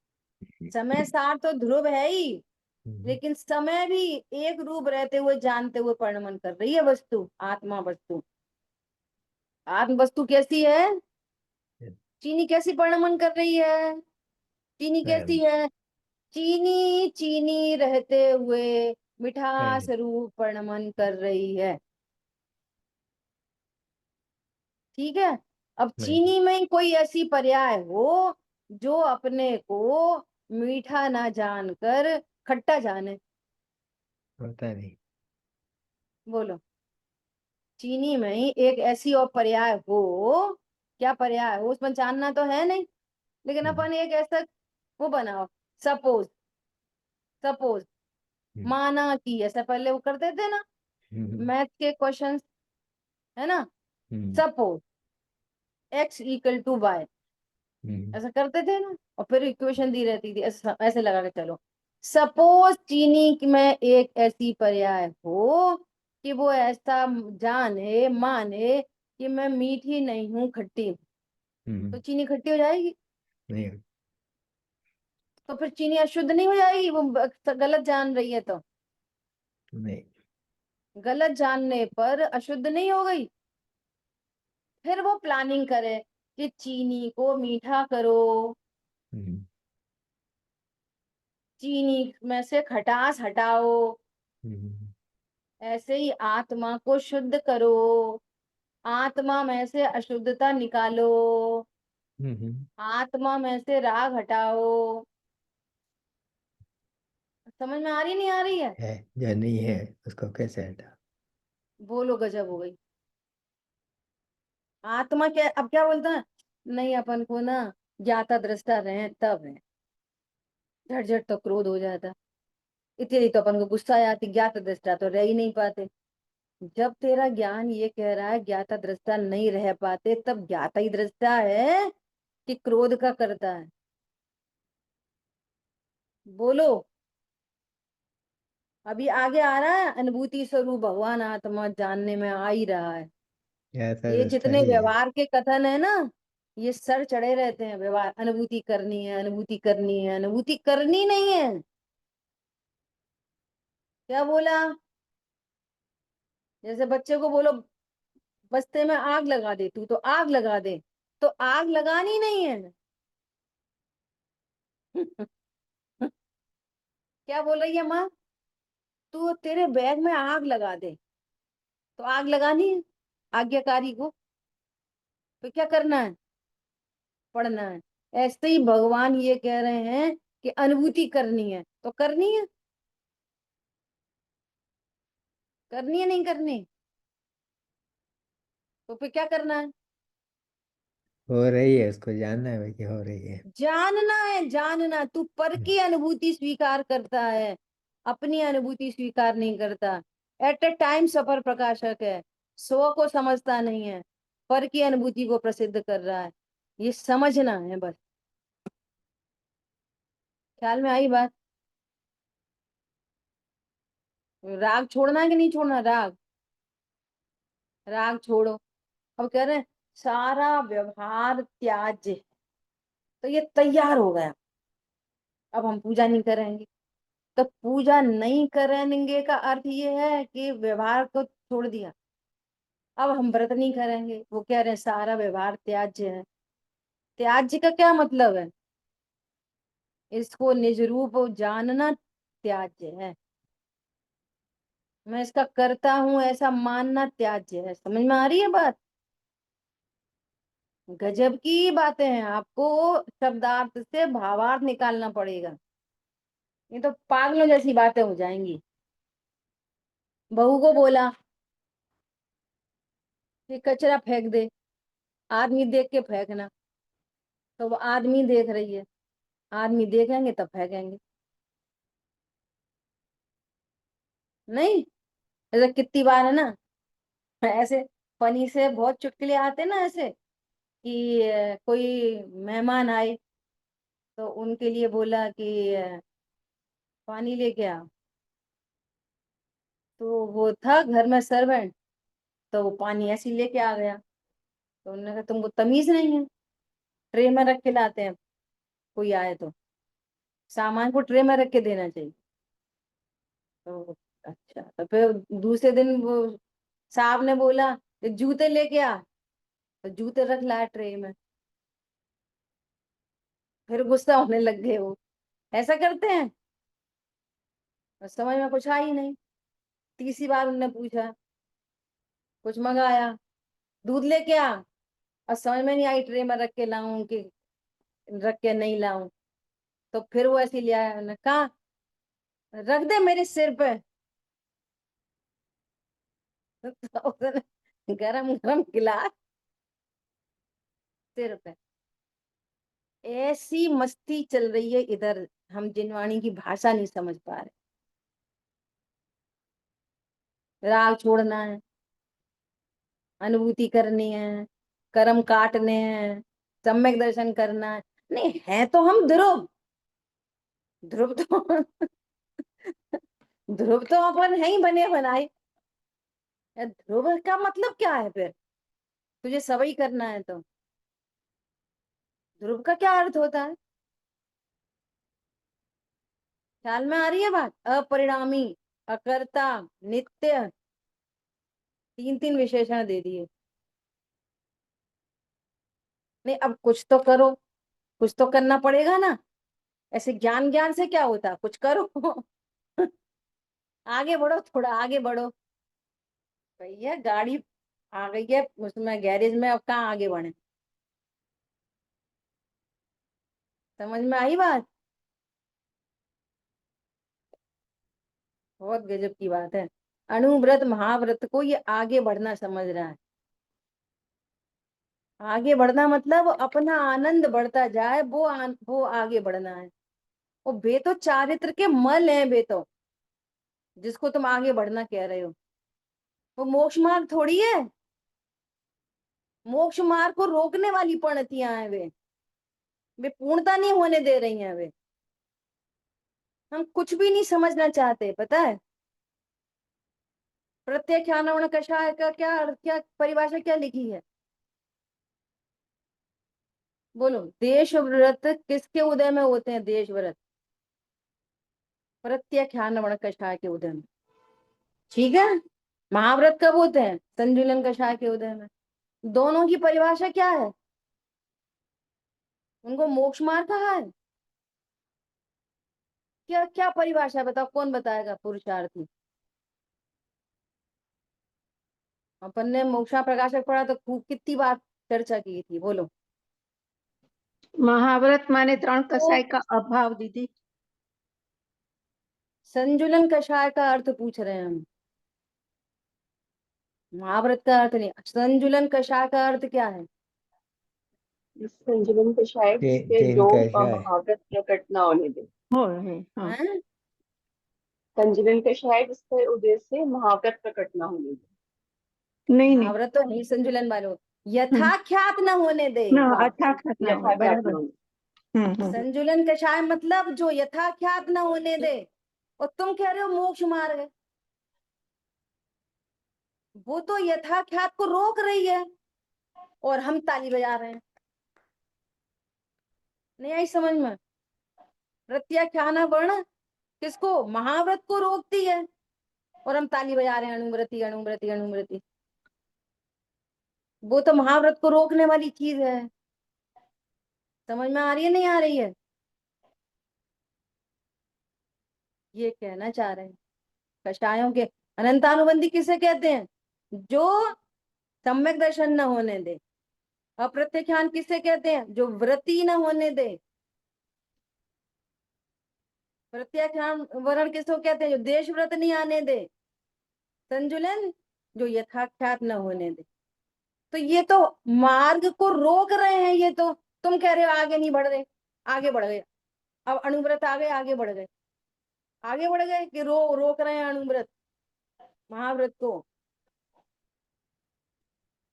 समय सार तो ध्रुव है ही, लेकिन समय भी एक रूप रहते हुए जानते हुए परिणमन कर रही है वस्तु, आत्मा वस्तु। आत्म वस्तु कैसी है? चीनी कैसी परिणमन कर रही है? चीनी कैसी है? चीनी चीनी रहते हुए मिठास रूप परिणमन कर रही है। ठीक है। अब चीनी में कोई ऐसी पर्याय हो जो अपने को मीठा ना जानकर खट्टा जाने, होता नहीं। बोलो। चीनी में ही एक ऐसी और पर्याय हो, क्या पर्याय हो उसमें जानना तो है नहीं, लेकिन अपन एक ऐसा वो बनाओ, सपोज, सपोज माना कि ऐसा पहले वो करते थे ना मैथ के क्वेश्चंस, है ना। Suppose x equal to y, ऐसा करते थे ना, और फिर इक्वेशन दी रहती थी, ऐसे ऐसे लगा के चलो। सपोज चीनी में एक ऐसी पर्याय हो कि वो ऐसा जाने माने कि मैं मीठी नहीं हूँ, खट्टी हूँ, तो चीनी खट्टी हो जाएगी? नहीं। तो फिर चीनी अशुद्ध नहीं हो जाएगी? वो गलत जान रही है तो? नहीं। गलत जानने पर अशुद्ध नहीं हो गई। फिर वो प्लानिंग करे कि चीनी को मीठा करो, चीनी में से खटास हटाओ, ऐसे ही आत्मा को शुद्ध करो, आत्मा में से अशुद्धता निकालो, आत्मा में से राग हटाओ। समझ में आ रही नहीं आ रही है? जो नहीं है उसको कैसे हटा? बोलो, गजब हो गई। आत्मा क्या, अब क्या बोलता है? नहीं, अपन को ना ज्ञाता दृष्टा रहे तब है, झटझट तो क्रोध हो जाता, इतनी तो अपन को गुस्सा आती, ज्ञाता दृष्टा तो रह ही नहीं पाते। जब तेरा ज्ञान ये कह रहा है ज्ञाता दृष्टा नहीं रह पाते, तब ज्ञाता ही दृष्टा है कि क्रोध का करता है? बोलो। अभी आगे आ रहा है, अनुभूति स्वरूप भगवान आत्मा जानने में आ ही रहा है। ऐसा ये रास्ता जितने ही है। व्यवहार के कथन है ना, ये सर चढ़े रहते हैं। व्यवहार, अनुभूति करनी है, अनुभूति करनी है, अनुभूति करनी नहीं है। क्या बोला? जैसे बच्चे को बोलो बस्ते में आग लगा दे, तू तो आग लगा दे, तो आग लगानी नहीं है। क्या बोल रही है माँ? तू तेरे बैग में आग लगा दे, तो आग लगानी है आज्ञाकारी को, तो क्या करना है? पढ़ना है। ऐसे ही भगवान ये कह रहे हैं कि अनुभूति करनी है तो करनी है, करनी है नहीं करनी, तो फिर क्या करना है? हो रही है, उसको जानना है भाई कि हो रही है। जानना है, जानना। तू पर की अनुभूति स्वीकार करता है, अपनी अनुभूति स्वीकार नहीं करता। एट ए टाइम सफर प्रकाशक है, स्व को समझता नहीं है, पर की अनुभूति को प्रसिद्ध कर रहा है। ये समझना है बस। ख्याल में आई बात? राग छोड़ना है कि नहीं छोड़ना? राग, राग छोड़ो। अब कह रहे हैं सारा व्यवहार त्याज्य है, तो ये तैयार हो गया। अब हम पूजा नहीं करेंगे, तो पूजा नहीं करेंगे का अर्थ ये है कि व्यवहार को छोड़ दिया। अब हम व्रत नहीं करेंगे, वो कह रहे हैं सारा व्यवहार त्याज्य है। त्याज्य का क्या मतलब है? इसको निज रूप जानना त्याज्य है। मैं इसका करता हूं ऐसा मानना त्याज्य है। समझ में आ रही है बात? गजब की बातें हैं। आपको शब्दार्थ से भावार्थ निकालना पड़ेगा, ये तो पागलों जैसी बातें हो जाएंगी। बहू को बोला कि कचरा फेंक दे, आदमी देख के फेंकना। तो वो आदमी देख रही है, आदमी देखेंगे तब फेंकेंगे। नहीं, ऐसा कितनी बार है ना, ऐसे फनी से बहुत चुटकुले आते ना ऐसे कि कोई मेहमान आए तो उनके लिए बोला कि पानी लेके आ। तो वो था घर में सर्वेंट, तो वो पानी ऐसे ही लेके आ गया। तो उन्होंने कहा तुमको तमीज नहीं है, ट्रे में रख के लाते हैं, कोई आए तो सामान को ट्रे में रख के देना चाहिए। तो अच्छा, तो फिर दूसरे दिन वो साहब ने बोला कि जूते लेके आ, तो जूते रख लाया ट्रे में। फिर गुस्सा होने लग गए वो। ऐसा करते हैं। और समझ में कुछ आई नहीं। तीसरी बार उनने पूछा, कुछ मंगाया, दूध लेके आ, और समझ में नहीं आई ट्रे में रख के लाऊं कि रख के नहीं लाऊं। तो फिर वो ऐसे ले आया, उन्होंने कहा रख दे मेरे सिर पे। तो उसने गरम गरम गिलास सिर पे। ऐसी मस्ती चल रही है इधर, हम जिनवाणी की भाषा नहीं समझ पा रहे। राग छोड़ना है, अनुभूति करनी है, कर्म काटने हैं, सम्यक दर्शन करना है। नहीं है तो हम ध्रुव, ध्रुव तो ध्रुव तो अपन है ही बने बनाए। ध्रुव का मतलब क्या है फिर? तुझे सवई करना है तो ध्रुव का क्या अर्थ होता है? ख्याल में आ रही है बात? अपरिणामी, अकर्ता, नित्य, तीन तीन विशेषण दे दिए। नहीं अब कुछ तो करो, कुछ तो करना पड़ेगा ना। ऐसे ज्ञान ज्ञान से क्या होता, कुछ करो आगे बढ़ो, थोड़ा आगे बढ़ो। भैया गाड़ी आ गई है उसमें गैरेज में, अब कहाँ आगे बढ़े? समझ में आई बात? बहुत गजब की बात है। अणुव्रत महाव्रत को ये आगे बढ़ना समझ रहा है। आगे बढ़ना मतलब अपना आनंद बढ़ता जाए, वो आगे बढ़ना है। वो बे तो चारित्र के मल है बे तो, जिसको तुम आगे बढ़ना कह रहे हो। वो मोक्ष मार्ग थोड़ी है। मोक्ष मार्ग को रोकने वाली पंक्तियां हैं वे पूर्णता नहीं होने दे रही हैं वे। हम कुछ भी नहीं समझना चाहते, पता है? प्रत्याख्यान कषाय का क्या परिभाषा क्या लिखी है? बोलो, देश व्रत किसके उदय में होते हैं? देश व्रत प्रत्याख्यान कषाय के उदय में, ठीक है। महाव्रत कब होते हैं? संजुलन कषाय के उदय में। दोनों की परिभाषा क्या है? उनको मोक्ष मार्ग कहा है। क्या क्या परिभाषा है बताओ, कौन बताएगा? पुरुषार्थी। अपन ने मोक्षा प्रकाशक पढ़ा तो खूब कितनी बात चर्चा की थी, बोलो। महाव्रत माने 3 तो कसाई का अभाव दीदी। संजुलन कषाय का अर्थ पूछ रहे हैं हम, महाव्रत का अर्थ नहीं। संजुलन कषाय का अर्थ क्या है? संजीवन को शायद जिससे तीन जो कैसा है? महाव्रत प्रकट ना होने दे। हो रहे हाँ। हैं? संजीवन का शायद इसके उद्देश्य से महाव्रत प्रकट ना होने दे। नहीं नहीं महाव्रत तो नहीं, संजुलन वालों, यथाख्यात न होने दे। ना, वाह, अर्थात ना हो, यथाख्यात बराबर। ना होने। संजुलन कषाय मतलब जो यथाख्यात न होने दे। और तुम कह रहे हो मोक्ष मार्ग है, वो तो यथाख्यात को रोक रही है। और हम ताली बजा रहे हैं। नहीं आई समझ में? प्रत्याख्याना वर्ण किसको? महाव्रत को रोकती है, और हम ताली बजा रहे हैं अनुव्रति अनुव्रति अनुव्रति। वो तो महाव्रत को रोकने वाली चीज है। समझ में आ रही है नहीं आ रही है? ये कहना चाह रहे हैं। कषायों के अनंतानुबंधी किसे कहते हैं? जो सम्यक दर्शन न होने दे। अप्रत्याख्यान किसे कहते हैं? जो व्रति न होने दे। प्रत्याख्यान वर्ण किसको कहते हैं? जो देश व्रत नहीं आने दे। संजुलन जो यथाख्यात न होने दे। तो ये तो मार्ग को रोक रहे हैं। ये तो तुम कह रहे हो आगे नहीं बढ़ रहे, आगे बढ़ गए। अब अनुव्रत आ गए, आगे बढ़ गए। आगे बढ़ गए कि रोक रहे हैं अनुव्रत महाव्रत को।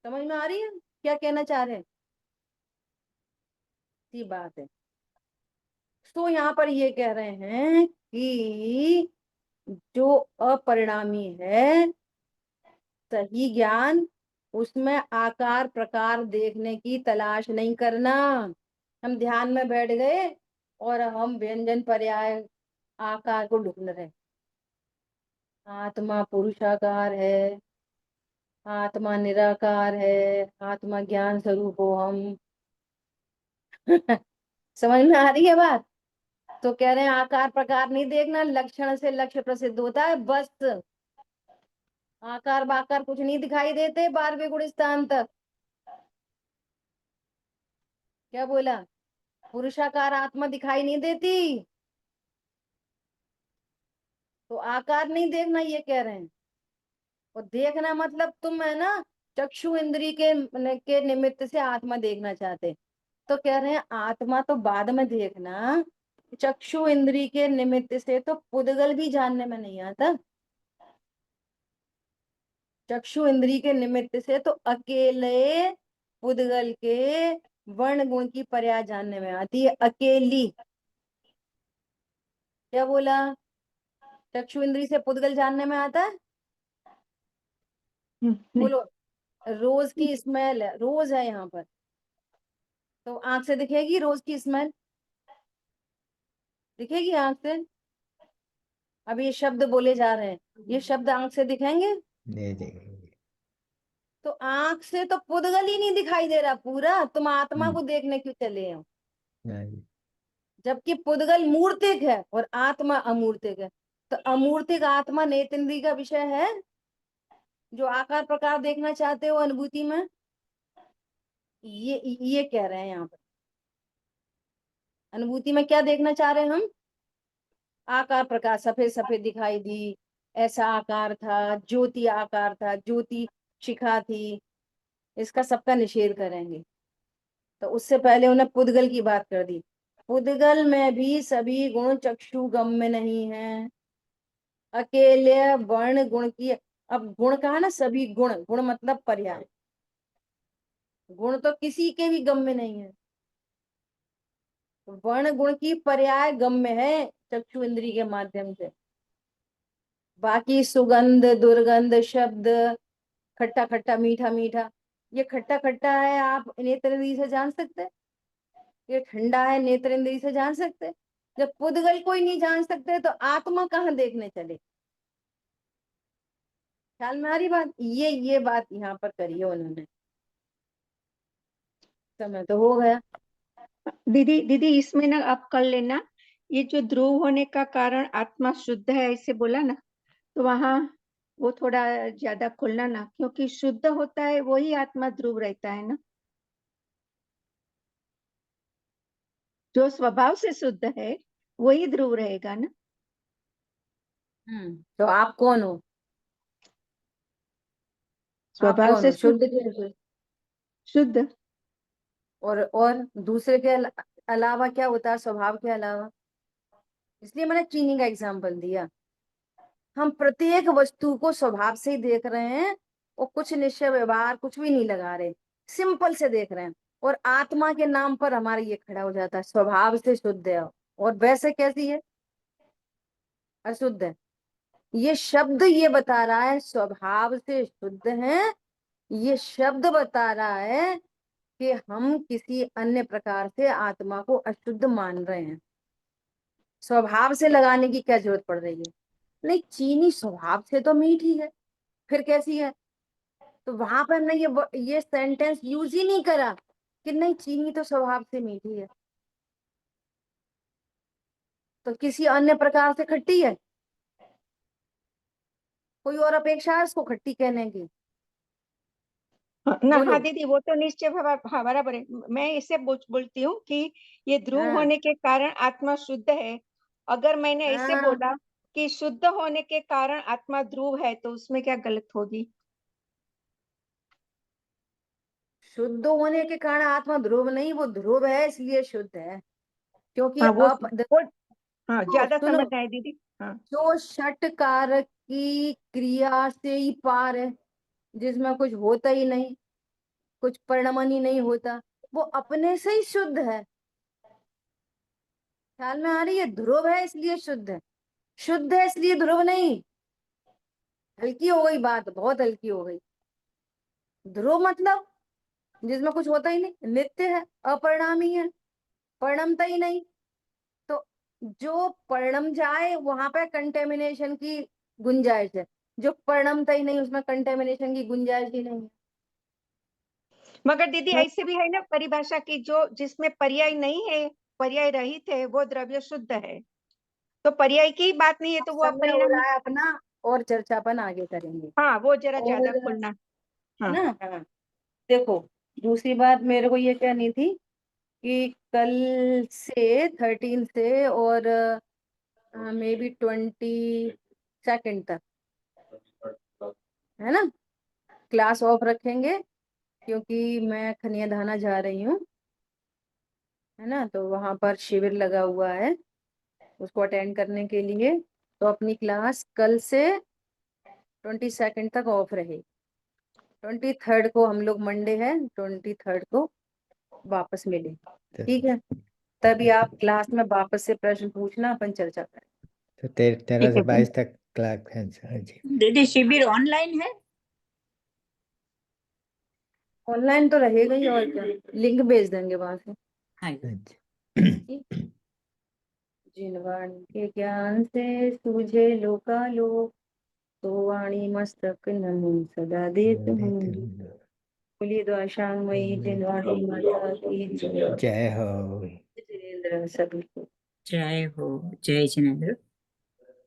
समझ में आ रही है क्या कहना चाह रहे हैं? सी बात है। तो यहाँ पर ये कह रहे हैं कि जो अपरिणामी है सही ज्ञान, उसमें आकार प्रकार देखने की तलाश नहीं करना। हम ध्यान में बैठ गए और हम व्यंजन पर्याय आकार को ढूंढ रहे। आत्मा पुरुषाकार है, आत्मा निराकार है, आत्मा ज्ञान स्वरूप हो हम। समझ में आ रही है बात? तो कह रहे हैं आकार प्रकार नहीं देखना, लक्षण से लक्ष्य प्रसिद्ध होता है बस। आकार बाकार कुछ नहीं दिखाई देते 12वें गुण स्थान तक। क्या बोला? पुरुषाकार आत्मा दिखाई नहीं देती, तो आकार नहीं देखना ये कह रहे हैं। और देखना मतलब तुम है ना चक्षु इंद्री के निमित्त से आत्मा देखना चाहते, तो कह रहे हैं आत्मा तो बाद में देखना, चक्षु इंद्री के निमित्त से तो पुद्गल भी जानने में नहीं आता। चक्षु इंद्री के निमित्त से तो अकेले पुद्गल के वर्ण गुण की पर्याय जानने में आती है, अकेली। क्या बोला? चक्षु इंद्री से पुद्गल जानने में आता है? नहीं। बोलो। रोज की स्मेल है, रोज है यहाँ पर, तो आंख से दिखेगी रोज की स्मेल? दिखेगी आंख से? अब ये शब्द बोले जा रहे हैं, ये शब्द आंख से दिखेंगे? नहीं देखेंगे। तो आंख से तो पुद्गल ही नहीं दिखाई दे रहा पूरा, तुम आत्मा को देखने क्यों चले हो? नहीं। जबकि पुद्गल मूर्तिक है और आत्मा अमूर्तिक है। तो अमूर्तिक आत्मा नेत्रेंद्रिय का विषय है, जो आकार प्रकार देखना चाहते हो अनुभूति में। ये कह रहे हैं यहाँ पर। अनुभूति में क्या देखना चाह रहे हैं हम? आकार प्रकार, सफेद सफेद दिखाई दी, ऐसा आकार था, ज्योति आकार था, ज्योति शिखा थी, इसका सबका निषेध करेंगे। तो उससे पहले उन्हें पुद्गल की बात कर दी। पुद्गल में भी सभी गुण चक्षुगम में नहीं है, अकेले वर्ण गुण की। अब गुण कहा ना, सभी गुण, गुण मतलब पर्याय, गुण तो किसी के भी गम में नहीं है। वर्ण गुण की पर्याय गम में है चक्षु इंद्री के माध्यम से। बाकी सुगंध दुर्गंध शब्द, खट्टा खट्टा मीठा मीठा, ये खट्टा खट्टा है आप नेत्र इंद्री से जान सकते, ये ठंडा है नेत्र इंद्री से जान सकते। जब पुद्गल कोई नहीं जान सकते तो आत्मा कहाँ देखने चले? ख्याल में आ रही बात? ये बात यहाँ पर करी है उन्होंने। समय तो हो गया। दीदी दीदी इसमें ना आप कर लेना, ये जो ध्रुव होने का कारण आत्मा शुद्ध है ऐसे बोला ना, तो वहाँ वो थोड़ा ज्यादा खोलना ना, क्योंकि शुद्ध होता है वही आत्मा ध्रुव रहता है ना, जो स्वभाव से शुद्ध है वही ध्रुव रहेगा ना। तो आप कौन हो? आप स्वभाव कौन से हो? शुद्ध कैसे? शुद्ध। और दूसरे के अलावा क्या होता है स्वभाव के अलावा? इसलिए मैंने चीनी का एग्जाम्पल दिया। हम प्रत्येक वस्तु को स्वभाव से ही देख रहे हैं और कुछ निश्चय व्यवहार कुछ भी नहीं लगा रहे, सिंपल से देख रहे हैं। और आत्मा के नाम पर हमारा ये खड़ा हो जाता है, स्वभाव से शुद्ध है और वैसे कैसी है? अशुद्ध है। ये शब्द ये बता रहा है स्वभाव से शुद्ध है, ये शब्द बता रहा है कि हम किसी अन्य प्रकार से आत्मा को अशुद्ध मान रहे हैं। स्वभाव से लगाने की क्या जरूरत पड़ रही है? नहीं, चीनी स्वभाव से तो मीठी है, फिर कैसी है? तो वहां पर हमने ये सेंटेंस यूज ही नहीं करा कि नहीं चीनी तो स्वभाव से मीठी है, तो किसी अन्य प्रकार से खट्टी है। कोई और अपेक्षा है उसको खट्टी कहने की? ना बोलो। हाँ दीदी, वो तो निश्चय हाँ बराबर है। मैं इसे बोलती हूँ कि ये ध्रुव हाँ होने के कारण आत्मा शुद्ध है। अगर मैंने ऐसे हाँ, बोला कि शुद्ध होने के कारण आत्मा ध्रुव है, तो उसमें क्या गलत होगी? शुद्ध होने के कारण आत्मा ध्रुव नहीं, वो ध्रुव है इसलिए शुद्ध है, क्योंकि हाँ वो हाँ ज्यादा सुनो, समझना है दीदी। हाँ जो षट कारक की क्रिया से ही पार है, जिसमें कुछ होता ही नहीं, कुछ परिणमन ही नहीं होता, वो अपने से ही शुद्ध है। ख्याल में आ रही है? ध्रुव है इसलिए शुद्ध है, शुद्ध है इसलिए ध्रुव नहीं। हल्की हो गई बात, बहुत हल्की हो गई। ध्रुव मतलब जिसमें कुछ होता ही नहीं, नित्य है, अपरिणामी है, परिणमता ही नहीं। तो जो परिणम जाए वहां पे कंटेमिनेशन की गुंजाइश है, जो परिणमता ही नहीं उसमें कंटेमिनेशन की गुंजाइश ही नहीं है। मगर दीदी ऐसे भी है ना परिभाषा की, जो जिसमें पर्याय नहीं है, पर्याय रहित है, वो द्रव्य शुद्ध है। तो पर्याय की बात नहीं है तो वो समय हो अपरिणामी। रहा है अपना, और चर्चा अपन आगे करेंगे। हाँ वो जरा और ज्यादा खोलना। है हाँ ना? हाँ, देखो, दूसरी बात मेरे को ये कहनी थी कि कल से 13 से और मे बी 22 तक, है ना, क्लास ऑफ रखेंगे, क्योंकि मैं खनिया धाना जा रही हूँ, है ना, तो वहां पर शिविर लगा हुआ है, उसको अटेंड करने के लिए। तो अपनी क्लास कल से 22 तक ऑफ रहेगी। 23 को हम लोग, मंडे है, 23 को वापस मिले, तो ठीक है? तभी आप क्लास में वापस से प्रश्न पूछना, अपन चर्चा करें। तो 13 ठीक से है 22 तक क्लास है। हाँ जी। दीदी शिविर ऑनलाइन है? ऑनलाइन तो रहेगा ही, और क्या, लिंक भेज देंगे वहां से। हाँ हाँ जी। जिनवाणी के ज्ञान से सूझे लोकालोक, तो वाणी मस्तक नमन सदा देत हूँ। बोलिए द्वाशांगमयी जिनवाणी माता की जय। जय हो। जिनेंद्र सभी को। जय हो। जय जिनेंद्र।